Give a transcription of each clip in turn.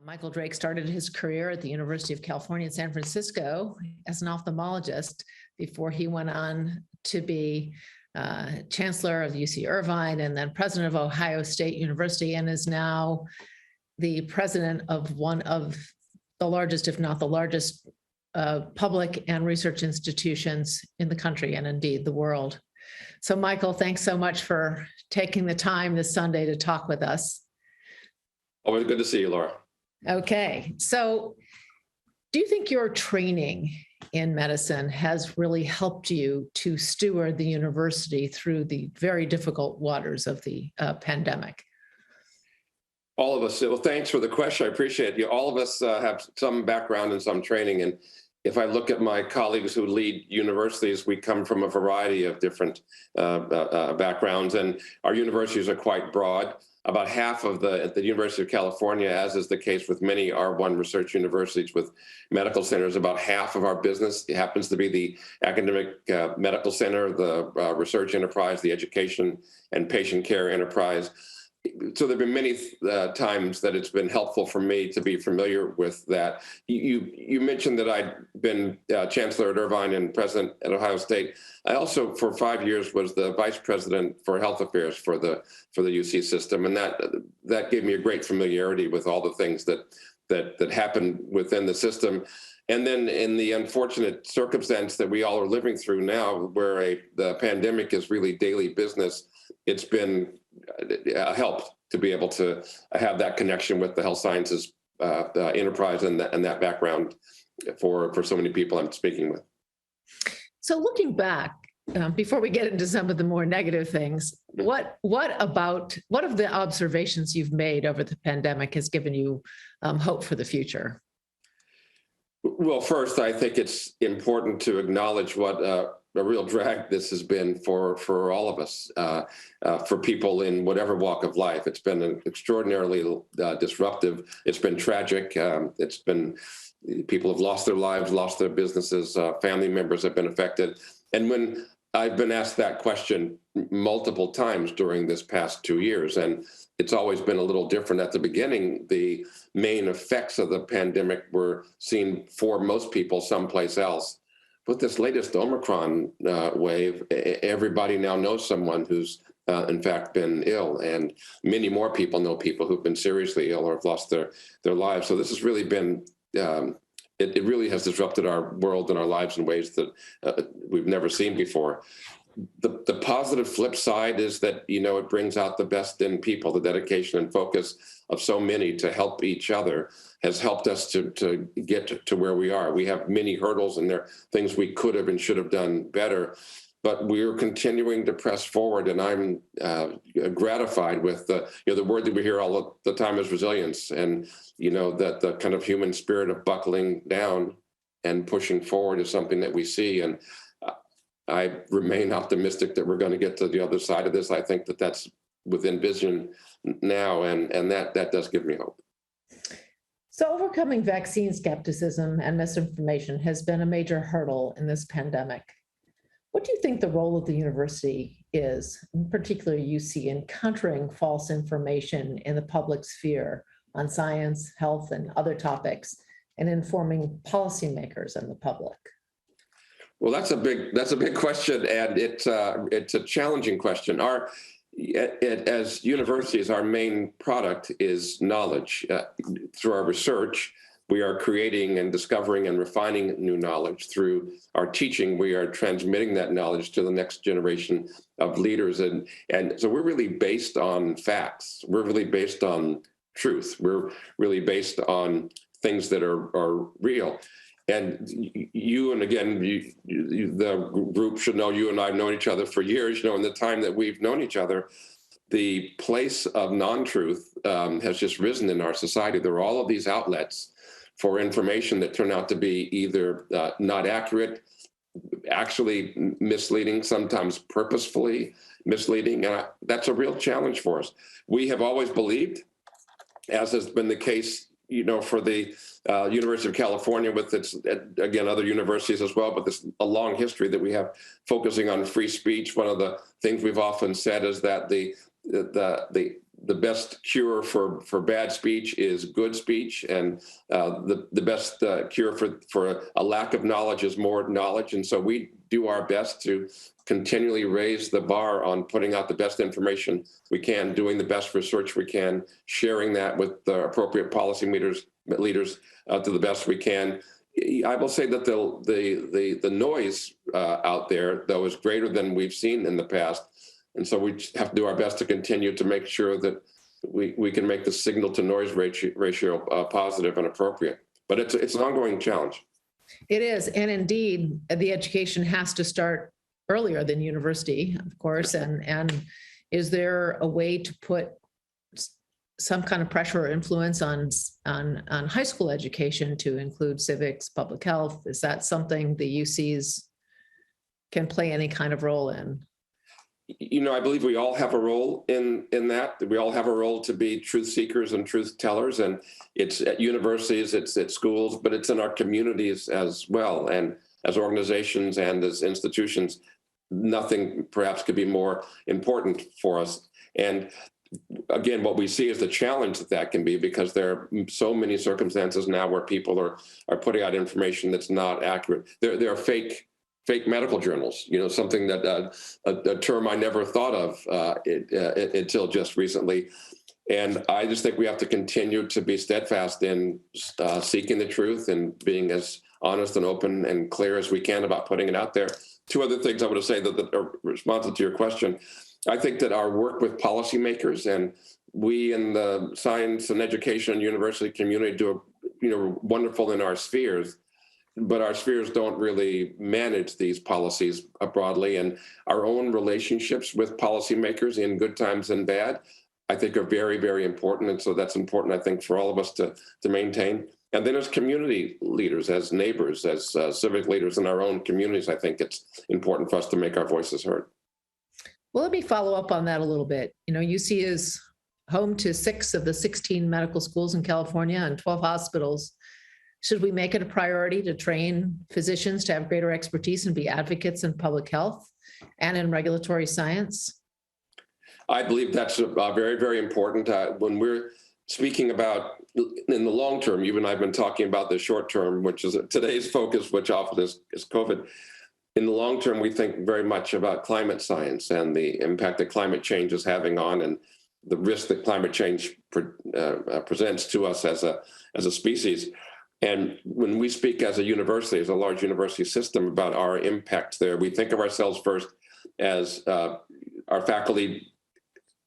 Michael Drake started his career at the University of California in San Francisco as an ophthalmologist before he went on to be chancellor of UC Irvine and then president of Ohio State University, and is now the president of one of the largest, if not the largest, public and research institutions in the country and indeed the world. So Michael, thanks so much for taking the time this Sunday to talk with us. Always good to see you, Laura. Okay, so do you think your training in medicine has really helped you to steward the university through the very difficult waters of the pandemic? All of us. Well, thanks for the question. I appreciate it. All of us have some background and some training. And if I look at my colleagues who lead universities, we come from a variety of different backgrounds, and our universities are quite broad. About half of at the University of California, as is the case with many R1 research universities with medical centers, about half of our business happens to be the academic medical center, the research enterprise, the education and patient care enterprise. So there have been many times that it's been helpful for me to be familiar with that. You mentioned that I'd been chancellor at Irvine and president at Ohio State. I also, for 5 years, was the vice president for health affairs for the UC system, and that gave me a great familiarity with all the things that happened within the system. And then in the unfortunate circumstance that we all are living through now, where the pandemic is really daily business, it's been helped to be able to have that connection with the health sciences enterprise and that background for so many people I'm speaking with. So looking back, before we get into some of the more negative things, what of the observations you've made over the pandemic has given you hope for the future? Well, first, I think it's important to acknowledge what a real drag this has been for all of us, for people in whatever walk of life. It's been extraordinarily disruptive. It's been tragic. It's been, people have lost their lives, lost their businesses, family members have been affected. And when I've been asked that question multiple times during this past 2 years, and it's always been a little different. At the beginning, the main effects of the pandemic were seen for most people someplace else. With this latest Omicron wave, everybody now knows someone who's in fact been ill, and many more people know people who've been seriously ill or have lost their lives. So this has really been, it really has disrupted our world and our lives in ways that we've never seen before. The positive flip side is that, it brings out the best in people. The dedication and focus of so many to help each other has helped us to get to where we are. We have many hurdles, and there are things we could have and should have done better, but we're continuing to press forward. And I'm gratified with the word that we hear all the time is resilience, and that the kind of human spirit of buckling down and pushing forward is something that we see. And I remain optimistic that we're going to get to the other side of this. I think that that's within vision now, and that does give me hope. So overcoming vaccine skepticism and misinformation has been a major hurdle in this pandemic. What do you think the role of the university is, in particular UC, in countering false information in the public sphere on science, health, and other topics, and informing policymakers and the public? Well, that's a big question, and it's a challenging question. As universities, our main product is knowledge. Through our research, we are creating and discovering and refining new knowledge. Through our teaching, we are transmitting that knowledge to the next generation of leaders. And so we're really based on facts. We're really based on truth. We're really based on things that are real. And you, and again, the group should know you and I have known each other for years. In the time that we've known each other, the place of non-truth has just risen in our society. There are all of these outlets for information that turn out to be either not accurate, actually misleading, sometimes purposefully misleading. And that's a real challenge for us. We have always believed, as has been the case for the University of California with its, again, other universities as well, but a long history that we have focusing on free speech. One of the things we've often said is that the the best cure for bad speech is good speech, and the best cure for a lack of knowledge is more knowledge. And so we do our best to continually raise the bar on putting out the best information we can, doing the best research we can, sharing that with the appropriate policy leaders to the best we can. I will say that the noise out there, though, is greater than we've seen in the past. And so we have to do our best to continue to make sure that we can make the signal to noise ratio positive and appropriate. But it's an ongoing challenge. It is. And indeed, the education has to start earlier than university, of course. And is there a way to put some kind of pressure or influence on high school education to include civics, public health? Is that something the UCs can play any kind of role in? I believe we all have a role in that. We all have a role to be truth seekers and truth tellers. And it's at universities, it's at schools, but it's in our communities as well. And as organizations and as institutions, nothing perhaps could be more important for us. And again, what we see is the challenge that can be, because there are so many circumstances now where people are putting out information that's not accurate. There are fake medical journals, something that a term I never thought of until just recently. And I just think we have to continue to be steadfast in seeking the truth and being as honest and open and clear as we can about putting it out there. Two other things I want to say that are responsive to your question. I think that our work with policymakers, and we in the science and education and university community do wonderful in our spheres, but our spheres don't really manage these policies broadly. And our own relationships with policymakers in good times and bad, I think, are very, very important. And so that's important, I think, for all of us to maintain. And then as community leaders, as neighbors, as civic leaders in our own communities, I think it's important for us to make our voices heard. Well, let me follow up on that a little bit. UC is home to 6 of the 16 medical schools in California and 12 hospitals. Should we make it a priority to train physicians to have greater expertise and be advocates in public health and in regulatory science? I believe that's very, very important. When we're speaking about in the long term, you and I have been talking about the short term, which is today's focus, which often is COVID. In the long term, we think very much about climate science and the impact that climate change is having on, and the risk that climate change presents to us as a species. And when we speak as a university, as a large university system, about our impact there, we think of ourselves first as our faculty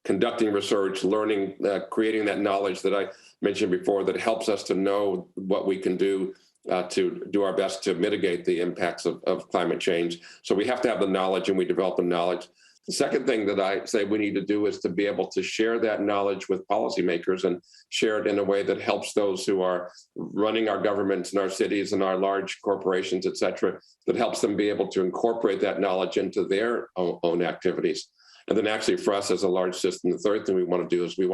conducting research, learning, creating that knowledge that I mentioned before that helps us to know what we can do to do our best to mitigate the impacts of climate change. So we have to have the knowledge, and we develop the knowledge. The second thing that I say we need to do is to be able to share that knowledge with policymakers and share it in a way that helps those who are running our governments and our cities and our large corporations, et cetera, that helps them be able to incorporate that knowledge into their own activities. And then actually for us as a large system, the third thing we want to do is we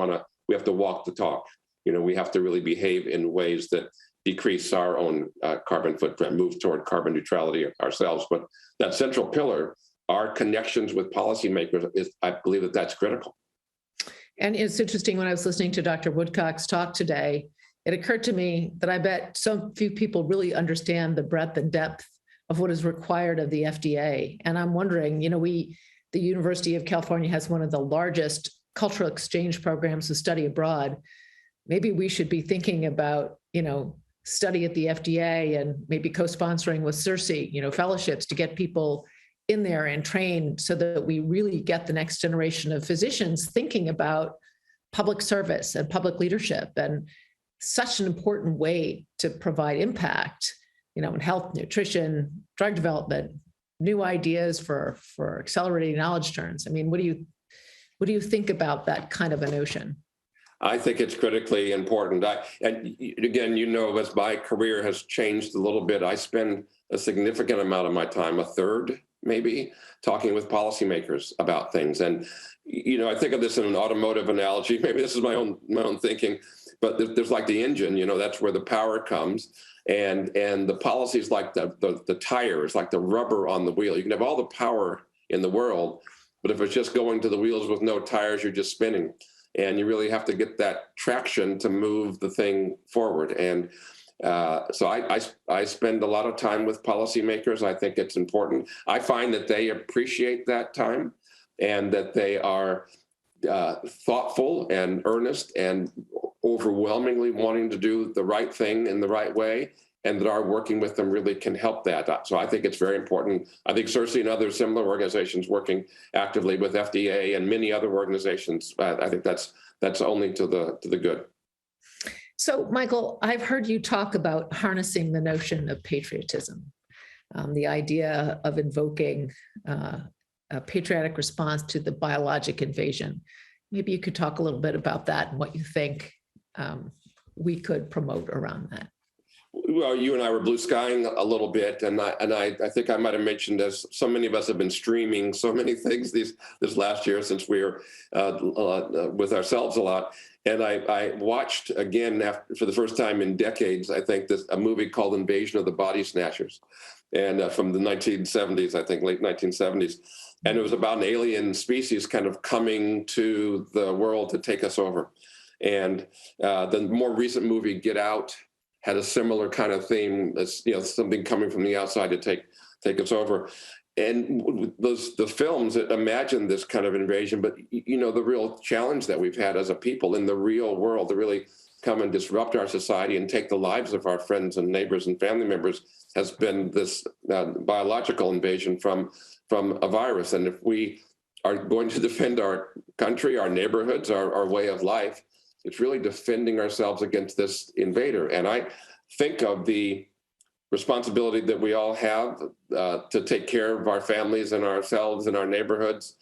have to walk the talk. We have to really behave in ways that decrease our own carbon footprint, move toward carbon neutrality ourselves. But that central pillar, our connections with policymakers, I believe that's critical. And it's interesting, when I was listening to Dr. Woodcock's talk today, it occurred to me that I bet so few people really understand the breadth and depth of what is required of the FDA. And I'm wondering, the University of California has one of the largest cultural exchange programs to study abroad. Maybe we should be thinking about, study at the FDA and maybe co-sponsoring with CERSI, fellowships to get people in there and trained so that we really get the next generation of physicians thinking about public service and public leadership, and such an important way to provide impact, in health, nutrition, drug development, new ideas for accelerating knowledge turns. I mean, what do you think about that kind of a notion? I think it's critically important. And again, as my career has changed a little bit, I spend a significant amount of my time, a third maybe, talking with policymakers about things. And, I think of this in an automotive analogy. Maybe this is my own thinking, but there's like the engine, that's where the power comes. And the policy is like the tires, like the rubber on the wheel. You can have all the power in the world, But if it's just going to the wheels with no tires, you're just spinning. And you really have to get that traction to move the thing forward. And so I spend a lot of time with policymakers. I think it's important. I find that they appreciate that time and that they are thoughtful and earnest and overwhelmingly wanting to do the right thing in the right way, and that our working with them really can help that. So I think it's very important. I think CERSI and other similar organizations working actively with FDA and many other organizations, I think that's only to the good. So, Michael, I've heard you talk about harnessing the notion of patriotism, the idea of invoking a patriotic response to the biologic invasion. Maybe you could talk a little bit about that and what you think we could promote around that. Well, you and I were blue skying a little bit, and I think I might have mentioned, as so many of us have been streaming so many things this last year since we were with ourselves a lot. And I watched again for the first time in decades, I think, a movie called Invasion of the Body Snatchers, and from the 1970s, I think, late 1970s. And it was about an alien species kind of coming to the world to take us over. And the more recent movie, Get Out, had a similar kind of theme, as something coming from the outside to take us over. And the films that imagine this kind of invasion, but the real challenge that we've had as a people in the real world to really come and disrupt our society and take the lives of our friends and neighbors and family members has been this biological invasion from a virus. And if we are going to defend our country, our neighborhoods, our way of life, it's really defending ourselves against this invader. And I think of the responsibility that we all have to take care of our families and ourselves and our neighborhoods,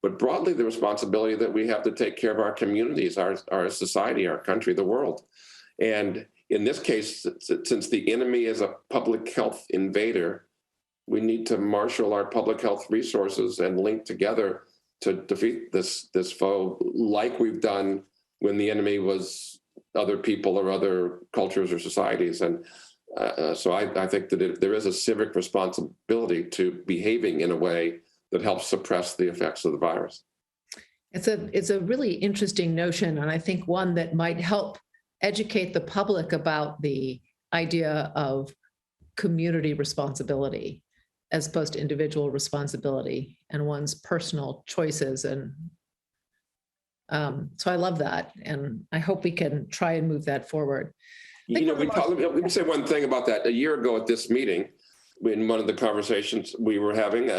but broadly the responsibility that we have to take care of our communities, our society, our country, the world. And in this case, since the enemy is a public health invader, we need to marshal our public health resources and link together to defeat this foe, like we've done when the enemy was other people or other cultures or societies. And so I think that there is a civic responsibility to behaving in a way that helps suppress the effects of the virus. It's a really interesting notion, and I think one that might help educate the public about the idea of community responsibility as opposed to individual responsibility and one's personal choices. And so I love that, and I hope we can try and move that forward. Let me say one thing about that. A year ago at this meeting, in one of the conversations we were having,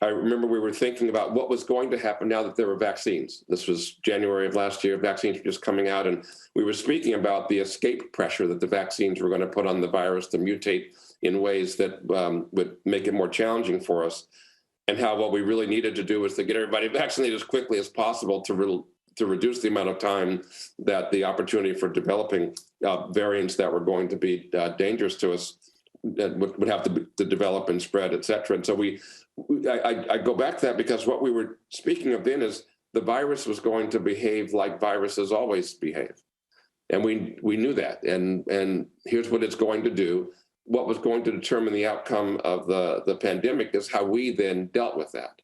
I remember we were thinking about what was going to happen now that there were vaccines. This was January of last year. Vaccines were just coming out, and we were speaking about the escape pressure that the vaccines were going to put on the virus to mutate in ways that would make it more challenging for us, and how what we really needed to do was to get everybody vaccinated as quickly as possible to reduce the amount of time that the opportunity for developing variants that were going to be dangerous to us that would have to develop and spread, et cetera. And so I go back to that because what we were speaking of then is the virus was going to behave like viruses always behave. And we knew that. And here's what it's going to do. What was going to determine the outcome of the pandemic is how we then dealt with that.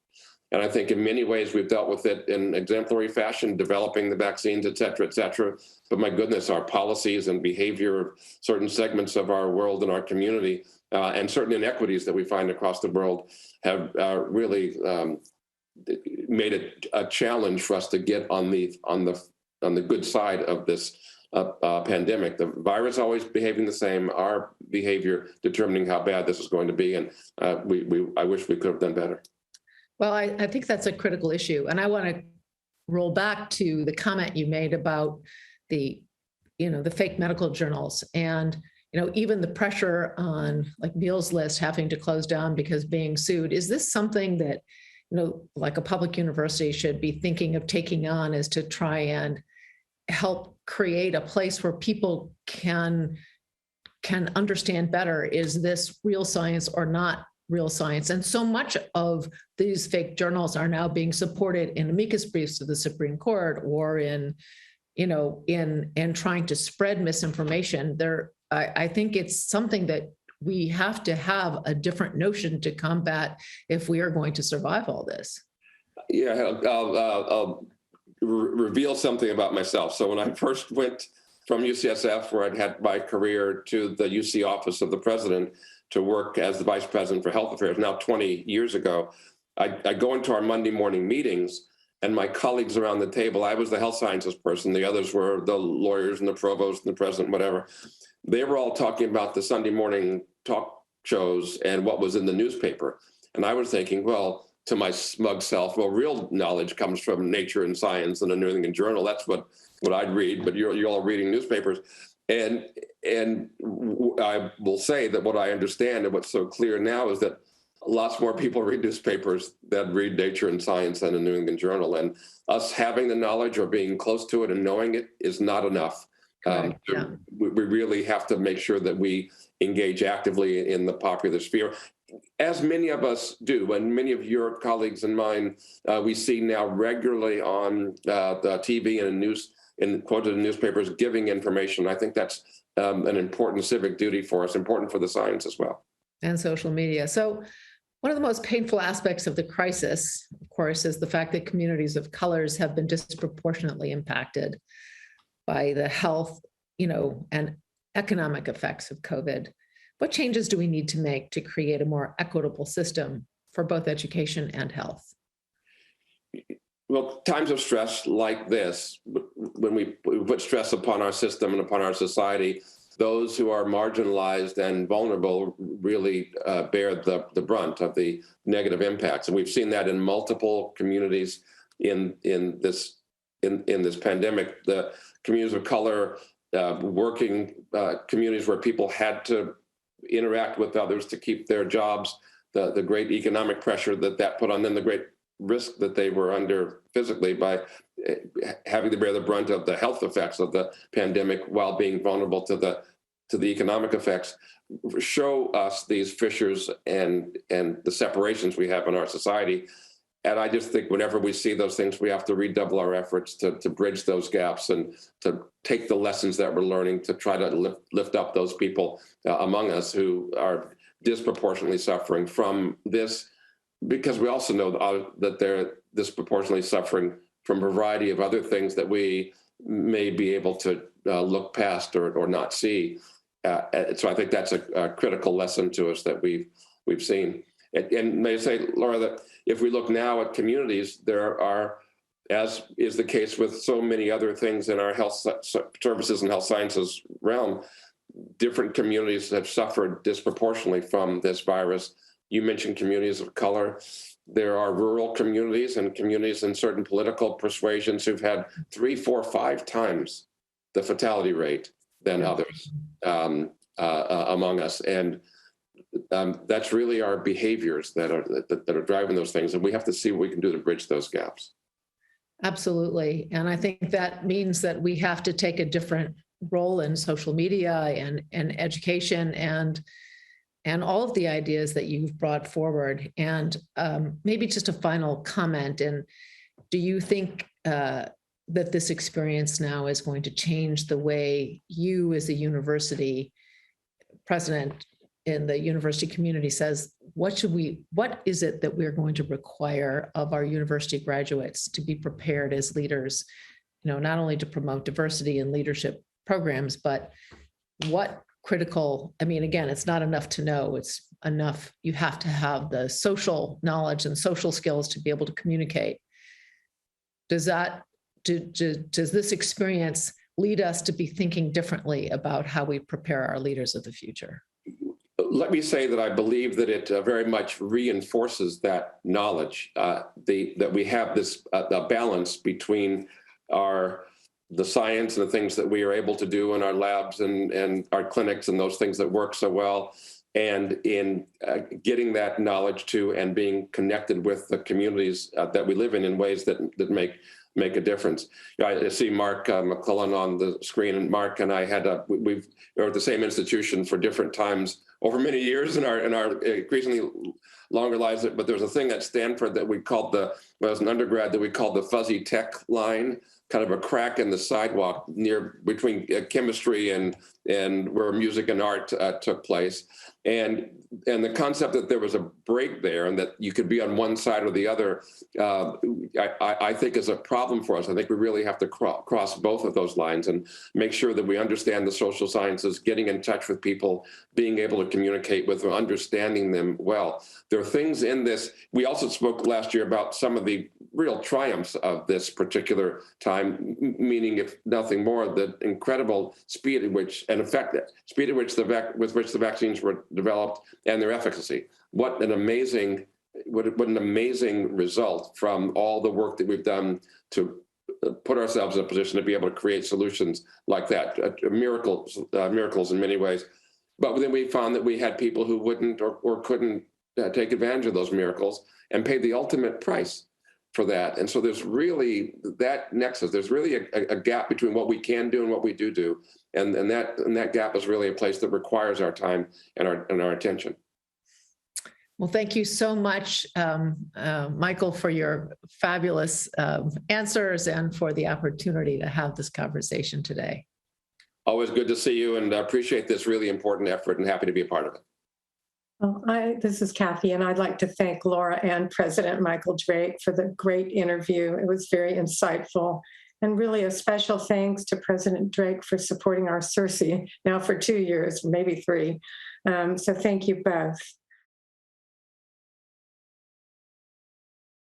And I think in many ways we've dealt with it in exemplary fashion, developing the vaccines, et cetera, et cetera. But my goodness, our policies and behavior of certain segments of our world and our community and certain inequities that we find across the world have really made it a challenge for us to get on the good side of this pandemic. The virus always behaving the same, our behavior determining how bad this is going to be. And I wish we could have done better. Well, I think that's a critical issue. And I want to roll back to the comment you made about the fake medical journals and, even the pressure on like Meals List having to close down because being sued. Is this something that, like a public university should be thinking of taking on, is to try and help create a place where people can understand better, is this real science or not real science? And so much of these fake journals are now being supported in amicus briefs to the Supreme Court or in trying to spread misinformation. I think it's something that we have to have a different notion to combat if we are going to survive all this. Yeah, I'll reveal something about myself. So when I first went from UCSF, where I'd had my career, to the UC office of the president to work as the vice president for health affairs, now 20 years ago, I go into our Monday morning meetings, and my colleagues around the table, I was the health sciences person, the others were the lawyers and the provost and the president, whatever. They were all talking about the Sunday morning talk shows and what was in the newspaper. And I was thinking, well, to my smug self, well, real knowledge comes from Nature and Science and the New England Journal. That's what I'd read, but you're all reading newspapers. And I will say that what I understand and what's so clear now is that lots more people read newspapers than read Nature and Science and the New England Journal. And us having the knowledge or being close to it and knowing it is not enough. We really have to make sure that we engage actively in the popular sphere, as many of us do, and many of your colleagues and mine, we see now regularly on the TV and news, and quoted in newspapers, giving information. I think that's an important civic duty for us, important for the science as well. And social media. So one of the most painful aspects of the crisis, of course, is the fact that communities of colors have been disproportionately impacted by the health, and economic effects of COVID. What changes do we need to make to create a more equitable system for both education and health? Well, times of stress like this, when we put stress upon our system and upon our society, those who are marginalized and vulnerable really bear the brunt of the negative impacts. And we've seen that in multiple communities in this pandemic. The communities of color, working communities where people had to interact with others to keep their jobs, the great economic pressure that put on them, the great risk that they were under physically by having to bear the brunt of the health effects of the pandemic while being vulnerable to the economic effects, show us these fissures and the separations we have in our society. And I just think whenever we see those things, we have to redouble our efforts to bridge those gaps and to take the lessons that we're learning to try to lift up those people among us who are disproportionately suffering from this, because we also know that they're disproportionately suffering from a variety of other things that we may be able to look past or not see. So I think that's a critical lesson to us that we've seen. And may I say, Laura, that if we look now at communities, there are, as is the case with so many other things in our health services and health sciences realm, different communities have suffered disproportionately from this virus. You mentioned communities of color. There are rural communities and communities in certain political persuasions who've had 3, 4, 5 times the fatality rate than others among us. And that's really our behaviors that are driving those things. And we have to see what we can do to bridge those gaps. Absolutely. And I think that means that we have to take a different role in social media and education and all of the ideas that you've brought forward. And maybe just a final comment. And do you think that this experience now is going to change the way you as a university president in the university community says, what is it that we're going to require of our university graduates to be prepared as leaders, not only to promote diversity and leadership programs, but what critical, again, it's not enough to know, it's enough, you have to have the social knowledge and social skills to be able to communicate. Does this experience lead us to be thinking differently about how we prepare our leaders of the future? Let me say that I believe that it very much reinforces that knowledge, that we have this balance between the science and the things that we are able to do in our labs and our clinics and those things that work so well, and in getting that knowledge to and being connected with the communities that we live in ways that make a difference. I see Mark McClellan on the screen, and Mark and I we were at the same institution for different times over many years in our increasingly longer lives. But there was a thing at Stanford that we called when I was an undergrad, that we called the fuzzy tech line, kind of a crack in the sidewalk between chemistry and and where music and art took place. And the concept that there was a break there and that you could be on one side or the other, I think is a problem for us. I think we really have to cross both of those lines and make sure that we understand the social sciences, getting in touch with people, being able to communicate with them, understanding them well. There are things in this. We also spoke last year about some of the real triumphs of this particular time, meaning, if nothing more, the incredible speed at which with which the vaccines were developed and their efficacy. What an amazing result from all the work that we've done to put ourselves in a position to be able to create solutions like that. Miracles in many ways. But then we found that we had people who wouldn't or couldn't take advantage of those miracles and pay the ultimate price for that. And so there's really that nexus. There's really a gap between what we can do and what we do. And that gap is really a place that requires our time and our attention. Well, thank you so much, Michael, for your fabulous answers and for the opportunity to have this conversation today. Always good to see you, and I appreciate this really important effort and happy to be a part of it. Well, this is Kathy, and I'd like to thank Laura and President Michael Drake for the great interview. It was very insightful. And really a special thanks to President Drake for supporting our CERSI now for 2 years, maybe 3. So thank you both.